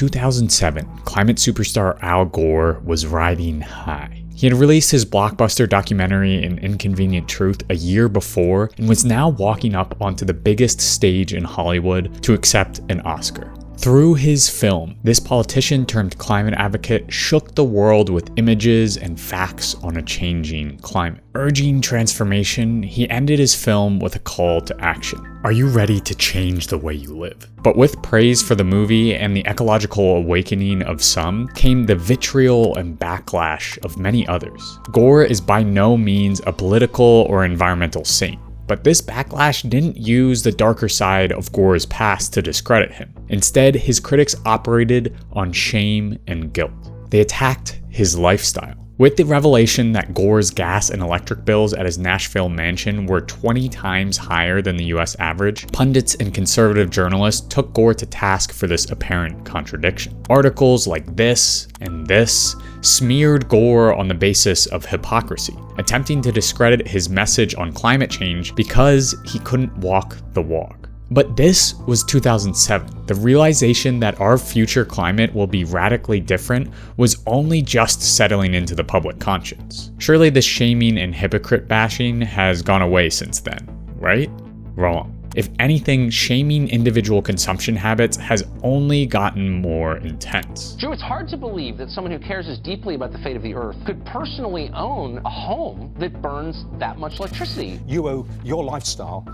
2007, climate superstar Al Gore was riding high. He had released his blockbuster documentary An Inconvenient Truth a year before and was now walking up onto the biggest stage in Hollywood to accept an Oscar. Through his film, this politician turned climate advocate shook the world with images and facts on a changing climate. Urging transformation, he ended his film with a call to action. Are you ready to change the way you live? But with praise for the movie and the ecological awakening of some, came the vitriol and backlash of many others. Gore is by no means a political or environmental saint. But this backlash didn't use the darker side of Gore's past to discredit him. Instead, his critics operated on shame and guilt. They attacked his lifestyle. With the revelation that Gore's gas and electric bills at his Nashville mansion were 20 times higher than the US average, pundits and conservative journalists took Gore to task for this apparent contradiction. Articles like this and this smeared Gore on the basis of hypocrisy, attempting to discredit his message on climate change because he couldn't walk the walk. But this was 2007. The realization that our future climate will be radically different was only just settling into the public conscience. Surely the shaming and hypocrite bashing has gone away since then, right? Wrong. If anything, shaming individual consumption habits has only gotten more intense. Drew, it's hard to believe that someone who cares as deeply about the fate of the Earth could personally own a home that burns that much electricity. You owe your lifestyle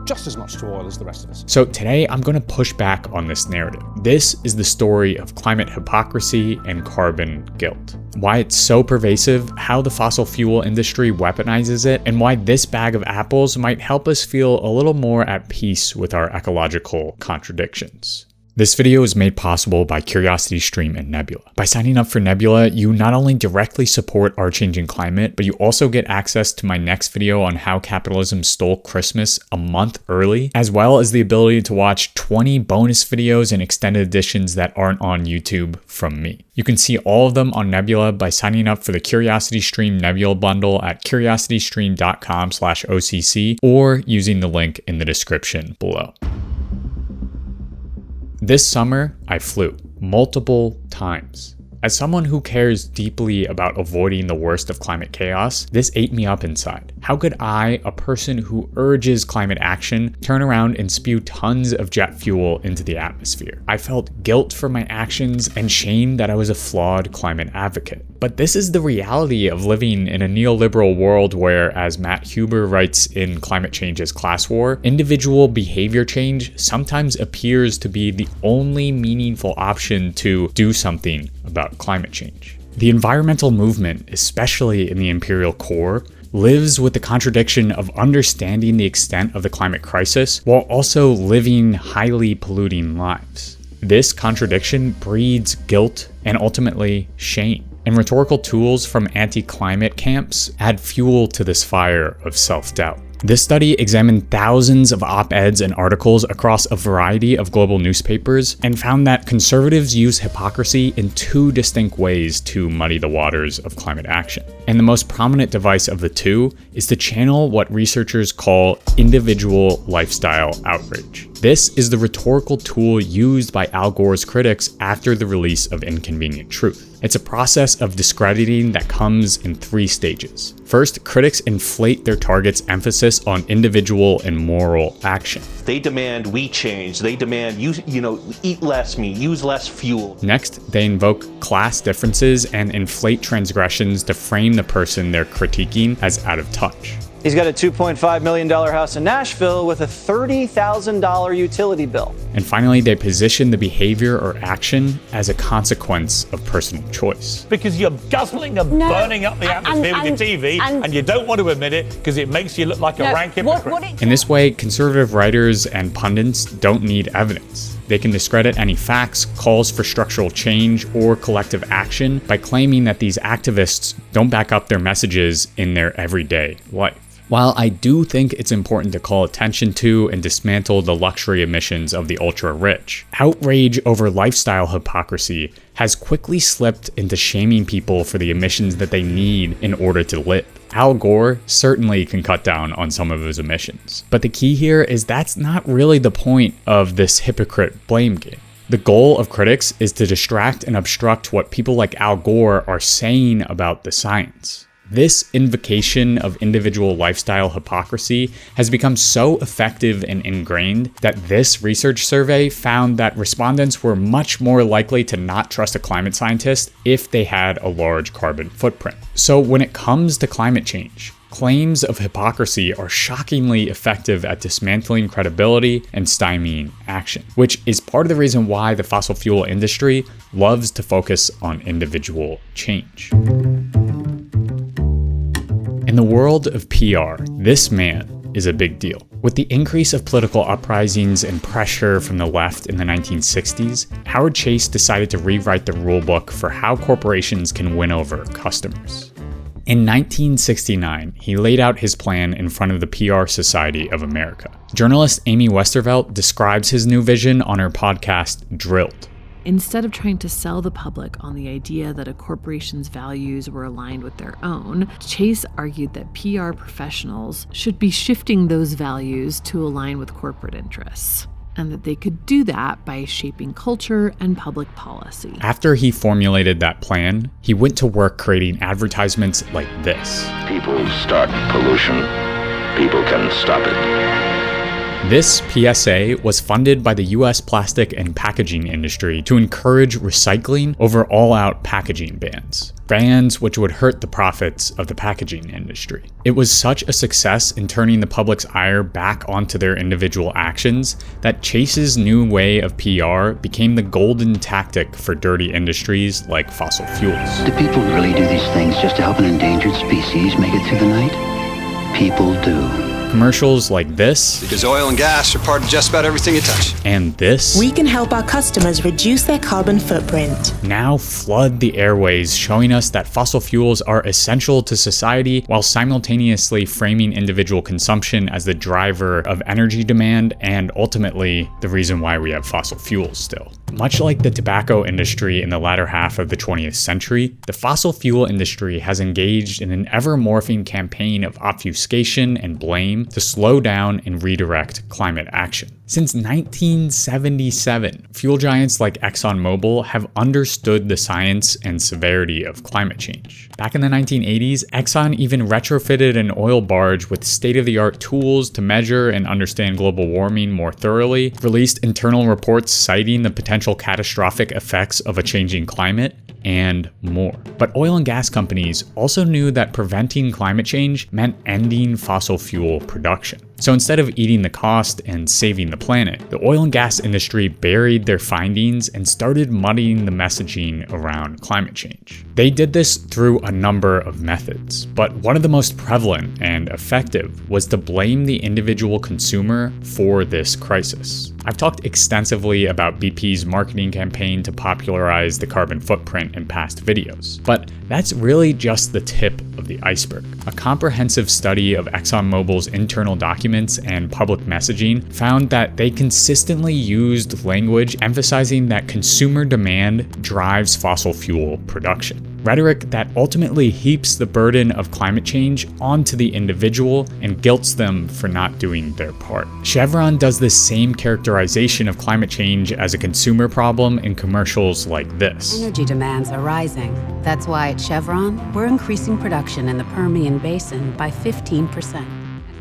just as much to oil as the rest of us. So today I'm going to push back on this narrative. This is the story of climate hypocrisy and carbon guilt. Why it's so pervasive, how the fossil fuel industry weaponizes it, and why this bag of apples might help us feel a little more at peace with our ecological contradictions. This video is made possible by CuriosityStream and Nebula. By signing up for Nebula, you not only directly support our changing climate, but you also get access to my next video on how capitalism stole Christmas a month early, as well as the ability to watch 20 bonus videos and extended editions that aren't on YouTube from me. You can see all of them on Nebula by signing up for the CuriosityStream Nebula Bundle at curiositystream.com/OCC or using the link in the description below. This summer, I flew multiple times. As someone who cares deeply about avoiding the worst of climate chaos, this ate me up inside. How could I, a person who urges climate action, turn around and spew tons of jet fuel into the atmosphere? I felt guilt for my actions and shame that I was a flawed climate advocate. But this is the reality of living in a neoliberal world where, as Matt Huber writes in Climate Change as Class War, individual behavior change sometimes appears to be the only meaningful option to do something about climate change. The environmental movement, especially in the imperial core, lives with the contradiction of understanding the extent of the climate crisis while also living highly polluting lives. This contradiction breeds guilt and ultimately shame. And rhetorical tools from anti-climate camps add fuel to this fire of self-doubt. This study examined thousands of op-eds and articles across a variety of global newspapers and found that conservatives use hypocrisy in two distinct ways to muddy the waters of climate action. And the most prominent device of the two is to channel what researchers call individual lifestyle outrage. This is the rhetorical tool used by Al Gore's critics after the release of Inconvenient Truth. It's a process of discrediting that comes in three stages. First, critics inflate their target's emphasis on individual and moral action. They demand we change. They demand eat less meat, use less fuel. Next, they invoke class differences and inflate transgressions to frame the person they're critiquing as out of touch. He's got a $2.5 million house in Nashville with a $30,000 utility bill. And finally, they position the behavior or action as a consequence of personal choice. Because you're guzzling and burning up the atmosphere with your TV, and you don't want to admit it because it makes you look like a rank hypocrite. In this way, conservative writers and pundits don't need evidence. They can discredit any facts, calls for structural change, or collective action by claiming that these activists don't back up their messages in their everyday life. While I do think it's important to call attention to and dismantle the luxury emissions of the ultra-rich, outrage over lifestyle hypocrisy has quickly slipped into shaming people for the emissions that they need in order to live. Al Gore certainly can cut down on some of his emissions, but the key here is that's not really the point of this hypocrite blame game. The goal of critics is to distract and obstruct what people like Al Gore are saying about the science. This invocation of individual lifestyle hypocrisy has become so effective and ingrained that this research survey found that respondents were much more likely to not trust a climate scientist if they had a large carbon footprint. So when it comes to climate change, claims of hypocrisy are shockingly effective at dismantling credibility and stymieing action, which is part of the reason why the fossil fuel industry loves to focus on individual change. In the world of PR, this man is a big deal. With the increase of political uprisings and pressure from the left in the 1960s, Howard Chase decided to rewrite the rulebook for how corporations can win over customers. In 1969, he laid out his plan in front of the PR Society of America. Journalist Amy Westervelt describes his new vision on her podcast, Drilled. Instead of trying to sell the public on the idea that a corporation's values were aligned with their own, Chase argued that PR professionals should be shifting those values to align with corporate interests, and that they could do that by shaping culture and public policy. After he formulated that plan, he went to work creating advertisements like this. People start pollution. People can stop it. This PSA was funded by the US plastic and packaging industry to encourage recycling over all-out packaging bans which would hurt the profits of the packaging industry. It was such a success in turning the public's ire back onto their individual actions that Chase's new way of PR became the golden tactic for dirty industries like fossil fuels. Do people really do these things just to help an endangered species make it through the night? People do. Commercials like this, because oil and gas are part of just about everything you touch, and this, we can help our customers reduce their carbon footprint, now flood the airways, showing us that fossil fuels are essential to society while simultaneously framing individual consumption as the driver of energy demand and ultimately the reason why we have fossil fuels still. Much like the tobacco industry in the latter half of the 20th century, the fossil fuel industry has engaged in an ever-morphing campaign of obfuscation and blame to slow down and redirect climate action. Since 1977, fuel giants like ExxonMobil have understood the science and severity of climate change. Back in the 1980s, Exxon even retrofitted an oil barge with state-of-the-art tools to measure and understand global warming more thoroughly, released internal reports citing the potential catastrophic effects of a changing climate, and more. But oil and gas companies also knew that preventing climate change meant ending fossil fuel production. So instead of eating the cost and saving the planet, the oil and gas industry buried their findings and started muddying the messaging around climate change. They did this through a number of methods, but one of the most prevalent and effective was to blame the individual consumer for this crisis. I've talked extensively about BP's marketing campaign to popularize the carbon footprint in past videos, but that's really just the tip of the iceberg. A comprehensive study of ExxonMobil's internal documents and public messaging found that they consistently used language emphasizing that consumer demand drives fossil fuel production. Rhetoric that ultimately heaps the burden of climate change onto the individual and guilts them for not doing their part. Chevron does this same characterization of climate change as a consumer problem in commercials like this. Energy demands are rising. That's why at Chevron, we're increasing production in the Permian Basin by 15%.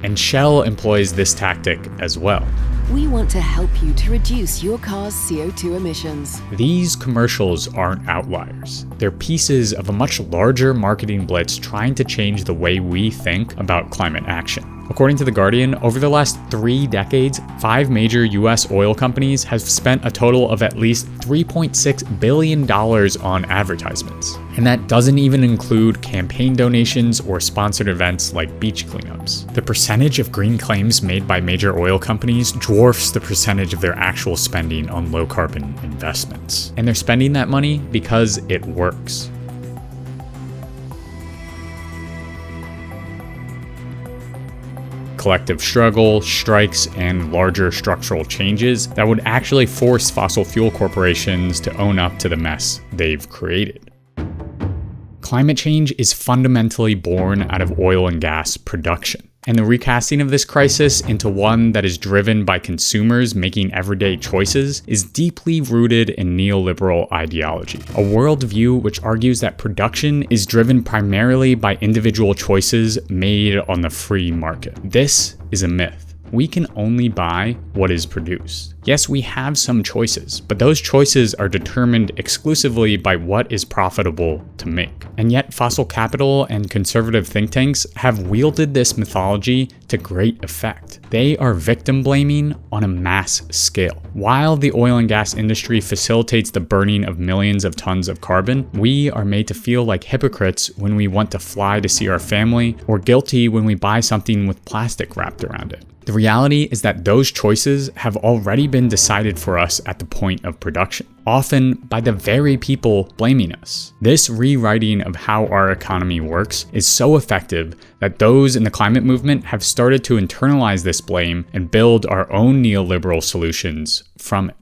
And Shell employs this tactic as well. We want to help you to reduce your car's CO2 emissions. These commercials aren't outliers. They're pieces of a much larger marketing blitz trying to change the way we think about climate action. According to The Guardian, over the last 3 decades, 5 major US oil companies have spent a total of at least $3.6 billion on advertisements. And that doesn't even include campaign donations or sponsored events like beach cleanups. The percentage of green claims made by major oil companies dwarfs the percentage of their actual spending on low carbon investments. And they're spending that money because it works. Collective struggle, strikes, and larger structural changes that would actually force fossil fuel corporations to own up to the mess they've created. Climate change is fundamentally born out of oil and gas production. And the recasting of this crisis into one that is driven by consumers making everyday choices is deeply rooted in neoliberal ideology, a worldview which argues that production is driven primarily by individual choices made on the free market. This is a myth. We can only buy what is produced. Yes, we have some choices, but those choices are determined exclusively by what is profitable to make. And yet, fossil capital and conservative think tanks have wielded this mythology to great effect. They are victim blaming on a mass scale. While the oil and gas industry facilitates the burning of millions of tons of carbon, we are made to feel like hypocrites when we want to fly to see our family, or guilty when we buy something with plastic wrapped around it. The reality is that those choices have already been decided for us at the point of production, often by the very people blaming us. This rewriting of how our economy works is so effective that those in the climate movement have started to internalize this blame and build our own neoliberal solutions from it.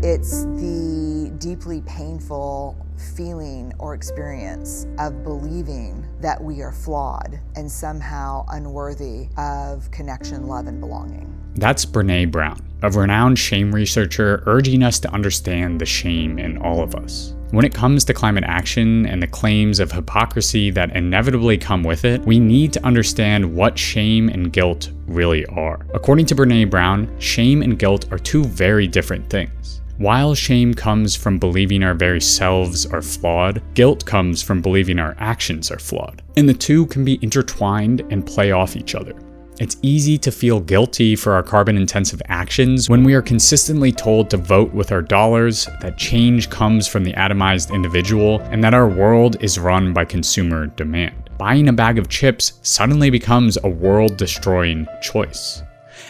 It's the deeply painful feeling or experience of believing that we are flawed and somehow unworthy of connection, love, and belonging. That's Brené Brown, a renowned shame researcher, urging us to understand the shame in all of us. When it comes to climate action and the claims of hypocrisy that inevitably come with it, we need to understand what shame and guilt really are. According to Brené Brown, shame and guilt are two very different things. While shame comes from believing our very selves are flawed, guilt comes from believing our actions are flawed. And the two can be intertwined and play off each other. It's easy to feel guilty for our carbon-intensive actions when we are consistently told to vote with our dollars, that change comes from the atomized individual, and that our world is run by consumer demand. Buying a bag of chips suddenly becomes a world-destroying choice.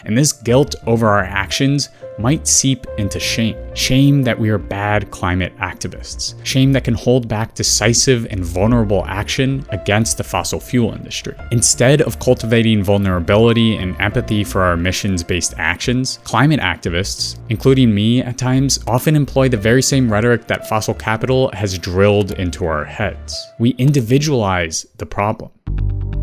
And this guilt over our actions might seep into shame. Shame that we are bad climate activists. Shame that can hold back decisive and vulnerable action against the fossil fuel industry. Instead of cultivating vulnerability and empathy for our emissions-based actions, climate activists, including me at times, often employ the very same rhetoric that fossil capital has drilled into our heads. We individualize the problem.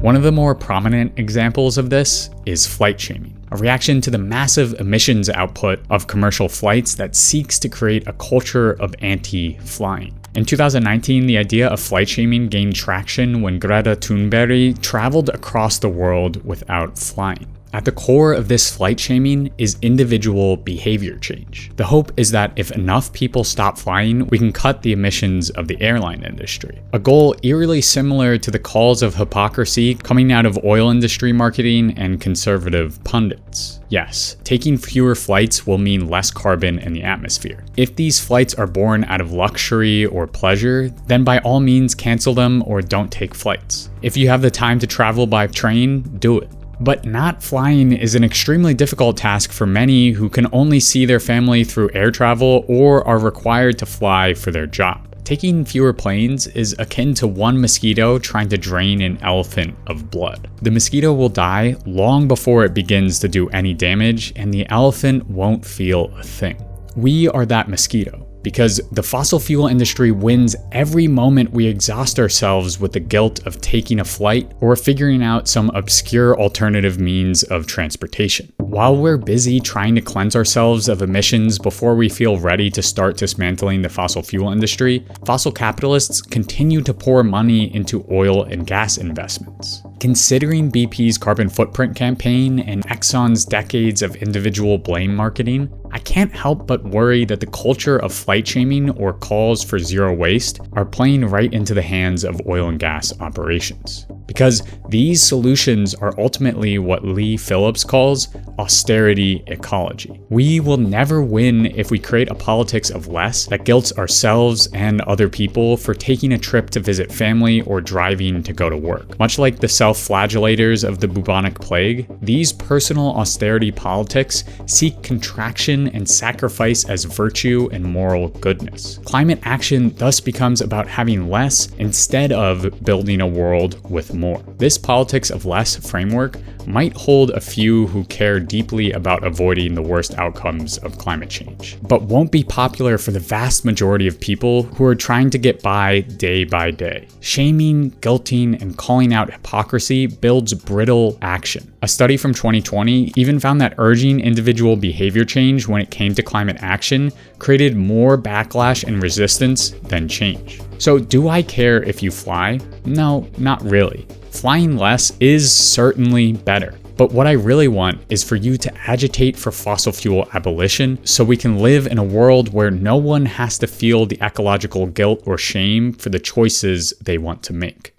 One of the more prominent examples of this is flight shaming, a reaction to the massive emissions output of commercial flights that seeks to create a culture of anti-flying. In 2019, the idea of flight shaming gained traction when Greta Thunberg traveled across the world without flying. At the core of this flight shaming is individual behavior change. The hope is that if enough people stop flying, we can cut the emissions of the airline industry. A goal eerily similar to the calls of hypocrisy coming out of oil industry marketing and conservative pundits. Yes, taking fewer flights will mean less carbon in the atmosphere. If these flights are born out of luxury or pleasure, then by all means cancel them or don't take flights. If you have the time to travel by train, do it. But not flying is an extremely difficult task for many who can only see their family through air travel or are required to fly for their job. Taking fewer planes is akin to one mosquito trying to drain an elephant of blood. The mosquito will die long before it begins to do any damage, and the elephant won't feel a thing. We are that mosquito, because the fossil fuel industry wins every moment we exhaust ourselves with the guilt of taking a flight or figuring out some obscure alternative means of transportation. While we're busy trying to cleanse ourselves of emissions before we feel ready to start dismantling the fossil fuel industry, fossil capitalists continue to pour money into oil and gas investments. Considering BP's carbon footprint campaign and Exxon's decades of individual blame marketing, I can't help but worry that the culture of flight shaming or calls for zero waste are playing right into the hands of oil and gas operations. Because these solutions are ultimately what Lee Phillips calls austerity ecology. We will never win if we create a politics of less that guilts ourselves and other people for taking a trip to visit family or driving to go to work. Much like the self-flagellators of the bubonic plague, these personal austerity politics seek contraction and sacrifice as virtue and moral goodness. Climate action thus becomes about having less instead of building a world with more. This politics of less framework might hold a few who care deeply about avoiding the worst outcomes of climate change, but won't be popular for the vast majority of people who are trying to get by day. Shaming, guilting, and calling out hypocrisy builds brittle action. A study from 2020 even found that urging individual behavior change when it came to climate action created more backlash and resistance than change. So do I care if you fly? No, not really. Flying less is certainly better. But what I really want is for you to agitate for fossil fuel abolition so we can live in a world where no one has to feel the ecological guilt or shame for the choices they want to make.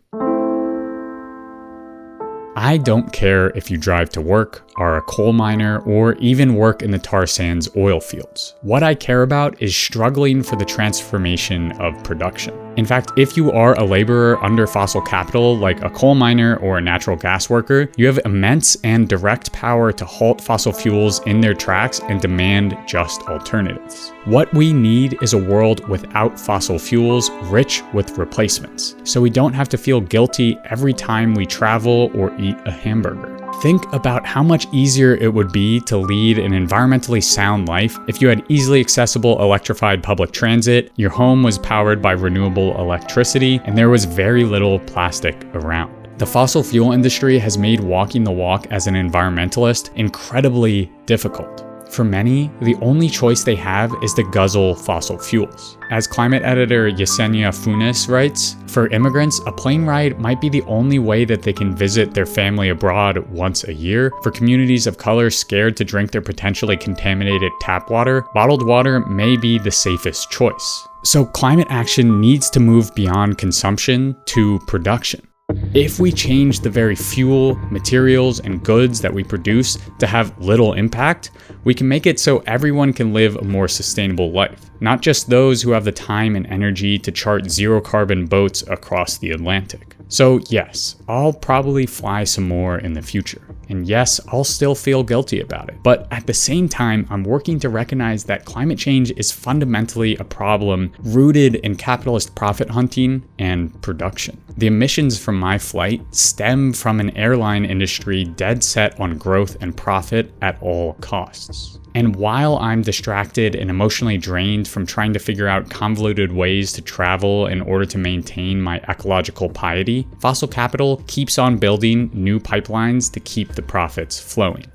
I don't care if you drive to work, are a coal miner, or even work in the tar sands oil fields. What I care about is struggling for the transformation of production. In fact, if you are a laborer under fossil capital like a coal miner or a natural gas worker, you have immense and direct power to halt fossil fuels in their tracks and demand just alternatives. What we need is a world without fossil fuels, rich with replacements, so we don't have to feel guilty every time we travel or eat a hamburger. Think about how much easier it would be to lead an environmentally sound life if you had easily accessible electrified public transit, your home was powered by renewable electricity, and there was very little plastic around. The fossil fuel industry has made walking the walk as an environmentalist incredibly difficult. For many, the only choice they have is to guzzle fossil fuels. As climate editor Yesenia Funes writes, for immigrants, a plane ride might be the only way that they can visit their family abroad once a year. For communities of color scared to drink their potentially contaminated tap water, bottled water may be the safest choice. So climate action needs to move beyond consumption to production. If we change the very fuel, materials, and goods that we produce to have little impact, we can make it so everyone can live a more sustainable life, not just those who have the time and energy to chart zero-carbon boats across the Atlantic. So yes, I'll probably fly some more in the future. And yes, I'll still feel guilty about it. But at the same time, I'm working to recognize that climate change is fundamentally a problem rooted in capitalist profit hunting and production. The emissions from my flight stem from an airline industry dead set on growth and profit at all costs. And while I'm distracted and emotionally drained from trying to figure out convoluted ways to travel in order to maintain my ecological piety, fossil capital keeps on building new pipelines to keep the profits flowing.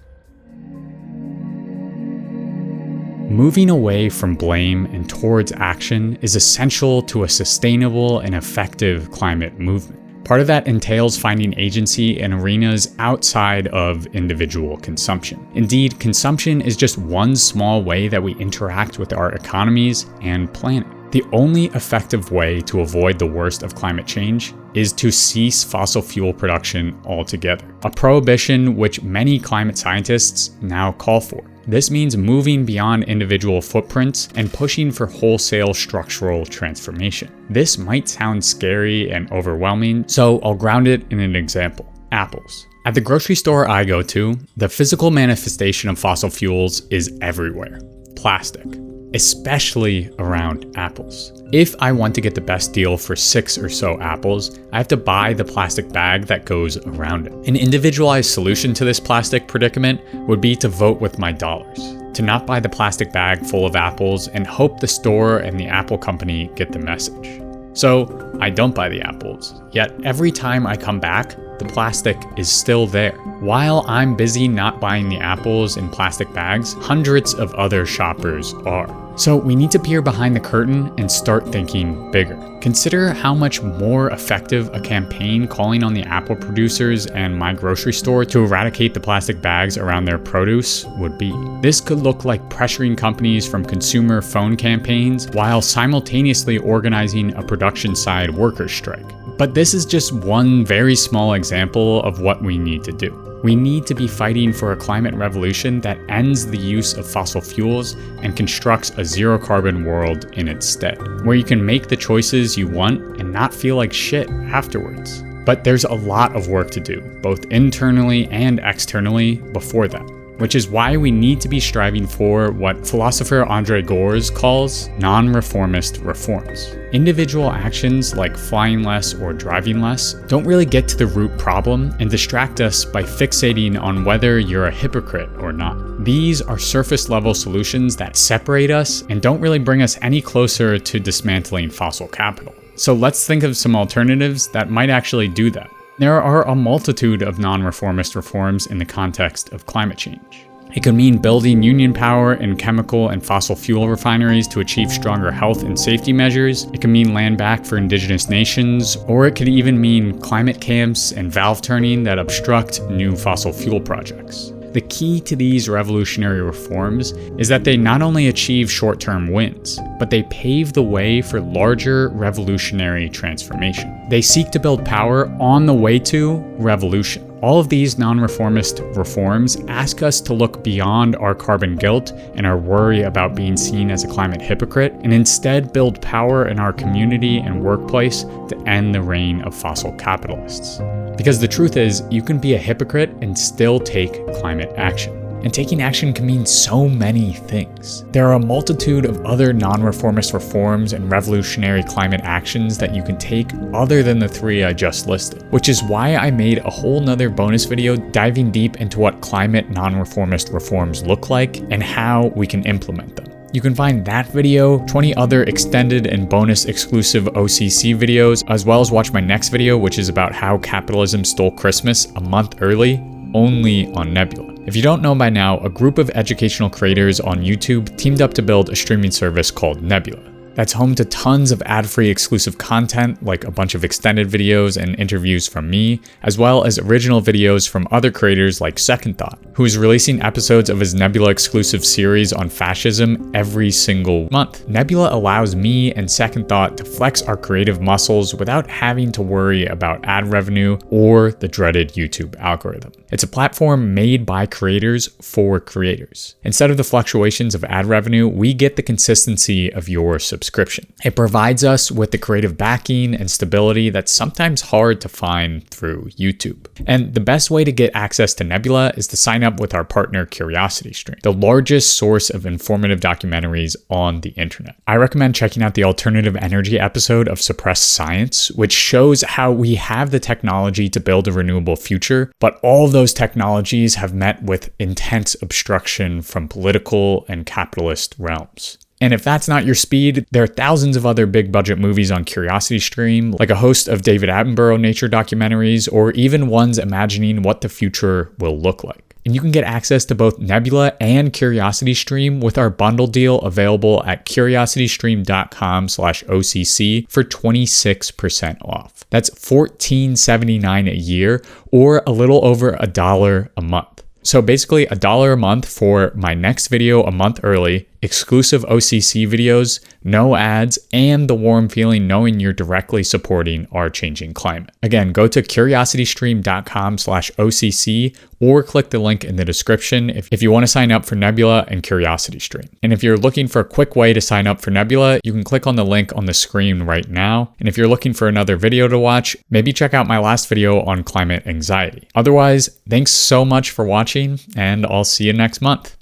Moving away from blame and towards action is essential to a sustainable and effective climate movement. Part of that entails finding agency in arenas outside of individual consumption. Indeed, consumption is just one small way that we interact with our economies and planet. The only effective way to avoid the worst of climate change is to cease fossil fuel production altogether, a prohibition which many climate scientists now call for. This means moving beyond individual footprints and pushing for wholesale structural transformation. This might sound scary and overwhelming, so I'll ground it in an example: apples. At the grocery store I go to, the physical manifestation of fossil fuels is everywhere. Plastic, especially around apples. If I want to get the best deal for 6 or so apples, I have to buy the plastic bag that goes around it. An individualized solution to this plastic predicament would be to vote with my dollars, to not buy the plastic bag full of apples and hope the store and the apple company get the message. So I don't buy the apples, yet every time I come back, the plastic is still there. While I'm busy not buying the apples in plastic bags, hundreds of other shoppers are. So we need to peer behind the curtain and start thinking bigger. Consider how much more effective a campaign calling on the apple producers and my grocery store to eradicate the plastic bags around their produce would be. This could look like pressuring companies from consumer phone campaigns while simultaneously organizing a production side workers' strike. But this is just one very small example of what we need to do. We need to be fighting for a climate revolution that ends the use of fossil fuels and constructs a zero-carbon world in its stead, where you can make the choices you want and not feel like shit afterwards. But there's a lot of work to do, both internally and externally, before that. which is why we need to be striving for what philosopher Andre Gores calls non-reformist reforms. Individual actions like flying less or driving less don't really get to the root problem and distract us by fixating on whether you're a hypocrite or not. These are surface level solutions that separate us and don't really bring us any closer to dismantling fossil capital. So let's think of some alternatives that might actually do that. There are a multitude of non-reformist reforms in the context of climate change. It could mean building union power in chemical and fossil fuel refineries to achieve stronger health and safety measures. It could mean land back for indigenous nations, or it could even mean climate camps and valve turning that obstruct new fossil fuel projects. The key to these revolutionary reforms is that they not only achieve short-term wins, but they pave the way for larger revolutionary transformation. They seek to build power on the way to revolution. All of these non-reformist reforms ask us to look beyond our carbon guilt and our worry about being seen as a climate hypocrite, and instead build power in our community and workplace to end the reign of fossil capitalists. Because the truth is, you can be a hypocrite and still take climate action. And taking action can mean so many things. There are a multitude of other non-reformist reforms and revolutionary climate actions that you can take other than the three I just listed, which is why I made a whole nother bonus video diving deep into what climate non-reformist reforms look like and how we can implement them. You can find that video, 20 other extended and bonus exclusive OCC videos, as well as watch my next video, which is about how capitalism stole Christmas a month early, only on Nebula. If you don't know by now, a group of educational creators on YouTube teamed up to build a streaming service called Nebula. That's home to tons of ad-free exclusive content, like a bunch of extended videos and interviews from me, as well as original videos from other creators like Second Thought, who is releasing episodes of his Nebula exclusive series on fascism every single month. Nebula allows me and Second Thought to flex our creative muscles without having to worry about ad revenue or the dreaded YouTube algorithm. It's a platform made by creators for creators. Instead of the fluctuations of ad revenue, we get the consistency of your subscription. It provides us with the creative backing and stability that's sometimes hard to find through YouTube. And the best way to get access to Nebula is to sign up with our partner CuriosityStream, the largest source of informative documentaries on the internet. I recommend checking out the alternative energy episode of Suppressed Science, which shows how we have the technology to build a renewable future, but all of those technologies have met with intense obstruction from political and capitalist realms. And if that's not your speed, there are thousands of other big budget movies on CuriosityStream, like a host of David Attenborough nature documentaries, or even ones imagining what the future will look like. And you can get access to both Nebula and CuriosityStream with our bundle deal available at curiositystream.com/OCC for 26% off. That's $14.79 a year, or a little over $1 a month. So basically $1 a month for my next video a month early, exclusive OCC videos, no ads, and the warm feeling knowing you're directly supporting our changing climate. Again, go to curiositystream.com/OCC or click the link in the description if you want to sign up for Nebula and CuriosityStream. And if you're looking for a quick way to sign up for Nebula, you can click on the link on the screen right now. And if you're looking for another video to watch, maybe check out my last video on climate anxiety. Otherwise, thanks so much for watching, and I'll see you next month.